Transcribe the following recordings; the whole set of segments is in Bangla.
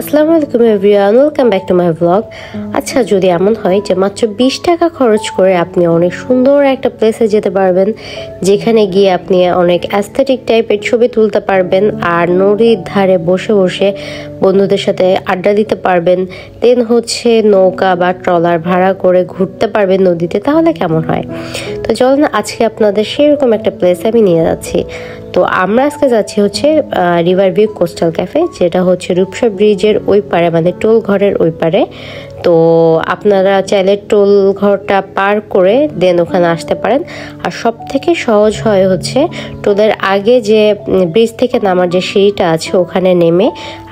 আসসালামু আলাইকুম everyone, welcome back to my blog. আচ্ছা, যদি এমন হয় যে মাত্র 20 টাকা খরচ করে আপনি অনেক সুন্দর একটা প্লেসে যেতে পারবেন, যেখানে গিয়ে আপনি অনেক অ্যাস্থেটিক টাইপের ছবি তুলতে পারবেন আর নদীর ধারে বসে বসে বন্ধুদের সাথে আড্ডা দিতে পারবেন, দেন হচ্ছে নৌকা বা ট্রলার ভাড়া করে ঘুরতে পারবেন নদীতে, তাহলে কেমন হয়? তো চলুন আজকে আপনাদের সেরকম একটা প্লেস আমি নিয়ে যাচ্ছি। তো আমরা আজকে যাচ্ছি হচ্ছে রিভার ভিউ কোস্টাল ক্যাফে, যেটা হচ্ছে রূপসা ব্রিজের ওই পারে, মানে টোল ঘরের ওই পারে। তো আপনারা চাইলে টোল ঘরটা পার করে দেন ওখানে আসতে পারেন। আর সব থেকে সহজ হয় হচ্ছে টোলের আগে যে ব্রিজ থেকে নামার যে সিঁড়িটা আছে ওখানে নেমে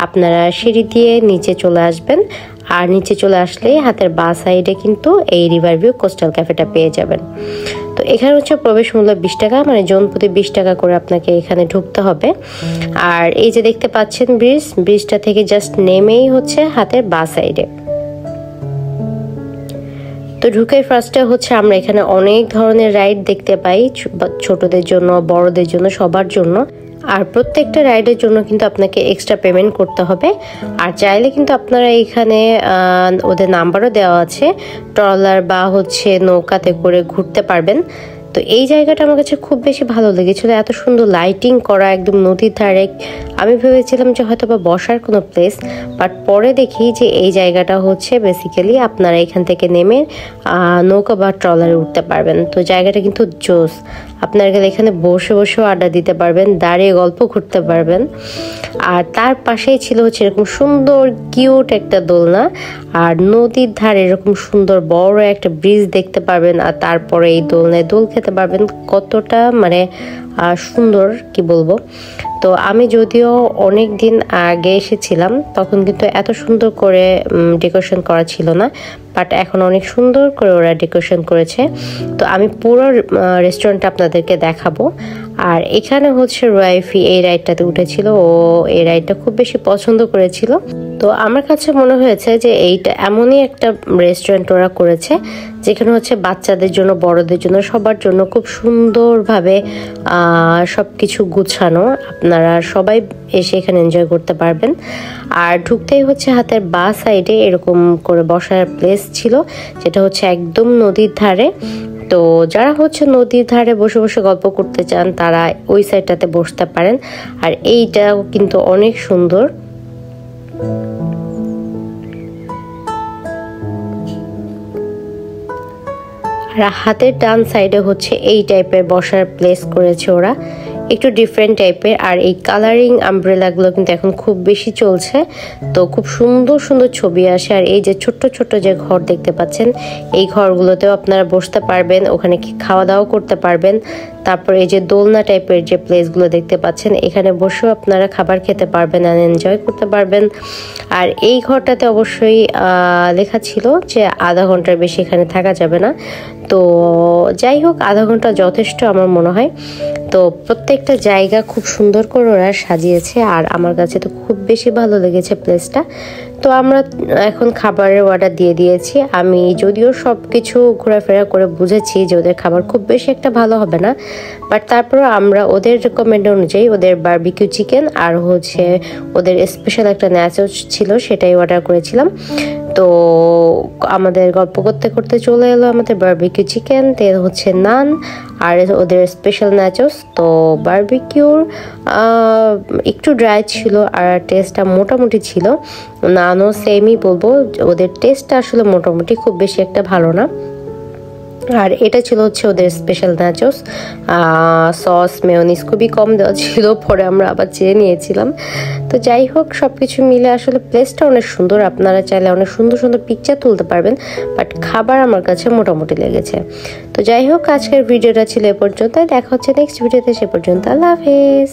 আপনারা সিঁড়ি দিয়ে নিচে চলে আসবেন। আর নিচে চলে আসলে হাতের বাঁ সাইডে কিন্তু এই রিভার ভিউ কোস্টাল ক্যাফেটা পেয়ে যাবেন। তো এখানে হচ্ছে প্রবেশ মূল্য 20 টাকা, মানে জন প্রতি 20 টাকা করে আপনাকে এখানে ঢুকতে হবে। আর এই যে দেখতে পাচ্ছেন ব্রিজটা থেকে জাস্ট নেমেই হচ্ছে হাতের বাঁ সাইডে। তো ঢুকে ফার্স্টে হচ্ছে আমরা এখানে অনেক ধরনের রাইড দেখতে পাই, ছোটদের জন্য, বড়দের জন্য, সবার জন্য। আর প্রত্যেকটা রাইডের জন্য কিন্তু আপনাকে এক্সট্রা পেমেন্ট করতে হবে। আর চাইলে কিন্তু আপনারা এখানে ওদের নাম্বারও দেওয়া আছে, ট্রলার বা হচ্ছে নৌকাতে করে ঘুরতে পারবেন। তো এই জায়গাটা আমার কাছে খুব বেশি ভালো লেগেছিল, এত সুন্দর লাইটিং করা একদম নদীর ধারে। আমি ভেবেছিলাম যে হয়তো বা বসার কোনো প্লেস, বাট পরে দেখি যে এই জায়গাটা হচ্ছে বেসিক্যালি আপনারা এখান থেকে নেমে নৌকা বা ট্রলারে উঠতে পারবেন। তো জায়গাটা কিন্তু জোস, আপনারা গেলে এখানে বসে বসেও আড্ডা দিতে পারবেন, দাঁড়িয়ে গল্প করতে পারবেন। আর তার পাশেই ছিল হচ্ছে এরকম সুন্দর কিউট একটা দোলনা, আর নদীর ধারে এরকম সুন্দর বড় একটা ব্রিজ দেখতে পারবেন। আর তারপরে এই দোলনায় দোল খেতে পারবেন, কতটা মানে সুন্দর কি বলবো। তো আমি যদিও অনেক দিন আগে এসেছিলাম, তখন কিন্তু এত সুন্দর করে ডেকোরেশন করা ছিল না, বাট এখন অনেক সুন্দর করে ওরা ডেকোরেশন করেছে। তো আমি পুরো রেস্টুরেন্টটা আপনাদেরকে দেখাবো। আর এখানে হচ্ছে রাইফি এই রাইডটাতে উঠেছিল, ও এই রাইডটা খুব বেশি পছন্দ করেছিল। তো আমার কাছে মনে হয়েছে যে এইটা এমনই একটা রেস্টুরেন্ট ওরা করেছে যেখানে হচ্ছে বাচ্চাদের জন্য, বড়দের জন্য, সবার জন্য খুব সুন্দরভাবে সব কিছু গুছানো। আপনারা সবাই এসে এখানে এনজয় করতে পারবেন। আর ঢুকতেই হচ্ছে হাতের বাঁ সাইডে এরকম করে বসার প্লেস ছিল, যেটা হচ্ছে একদম নদীর ধারে। তো যারা হচ্ছে নদীর ধারে বসে বসে গল্প করতে চান তারা ওই সাইডটাতে বসতে পারেন। আর এইটাও কিন্তু অনেক সুন্দর। আর হাতের ডান সাইডে হচ্ছে এই টাইপের বসার প্লেস করেছে ওরা, একটু ডিফারেন্ট টাইপের। আর এই কালারিং আমব্রেলাগুলো কিন্তু এখন খুব বেশি চলছে, তো খুব সুন্দর সুন্দর ছবি আসে। আর এই যে ছোট্ট ছোট্ট যে ঘর দেখতে পাচ্ছেন, এই ঘরগুলোতেও আপনারা বসতে পারবেন, ওখানে খাওয়া দাওয়া করতে পারবেন। তারপর এই যে দোলনা টাইপের যে প্লেসগুলো দেখতে পাচ্ছেন, এখানে বসেও আপনারা খাবার খেতে পারবেন আর এনজয় করতে পারবেন। আর এই ঘরটাতে অবশ্যই লেখা ছিল যে আধা ঘন্টার বেশি এখানে থাকা যাবে না। তো যাই হোক, আধা ঘন্টা যথেষ্ট আমার মনে হয়। তো প্রত্যেকটা জায়গা খুব সুন্দর করে ওরা সাজিয়েছে, আর আমার কাছে তো খুব বেশি ভালো লেগেছে প্লেসটা। তো আমরা এখন খাবারের অর্ডার দিয়ে দিয়েছি। আমি যদিও সব কিছু ঘোরাফেরা করে বুঝেছি যে ওদের খাবার খুব বেশি একটা ভালো হবে না, বাট তারপরে আমরা ওদের রেকমেন্ড অনুযায়ী ওদের বারবিকিউ চিকেন আর হচ্ছে ওদের স্পেশাল একটা ন্যাচোস ছিল, সেটাই অর্ডার করেছিলাম। তো আমাদের গল্প করতে করতে চলে এলো আমাদের বারবিকিউ চিকেন, তেল হচ্ছে নান আর ওদের স্পেশাল ন্যাচোস। তো বারবিকিউর একটু ড্রাই ছিল আর টেস্টটা মোটামুটি ছিল, নানও সেমই বলবো, ওদের টেস্টটা আসলে মোটামুটি, খুব বেশি একটা ভালো না। আর এটা ছিল হচ্ছে ওদের স্পেশাল নাচোস, সস মেয়োনিজ খুবই কম দেওয়া ছিল, পরে আমরা আবার চেয়ে নিয়েছিলাম। তো যাই হোক, সবকিছু মিলে আসলে প্লেসটা অনেক সুন্দর, আপনারা চাইলে অনেক সুন্দর সুন্দর পিকচার তুলতে পারবেন, বাট খাবার আমার কাছে মোটামুটি লেগেছে। তো যাই হোক, আজকের ভিডিওটা ছিল এ পর্যন্ত, দেখা হচ্ছে নেক্সট ভিডিওতে, সে পর্যন্ত আল্লাহ হাফেজ।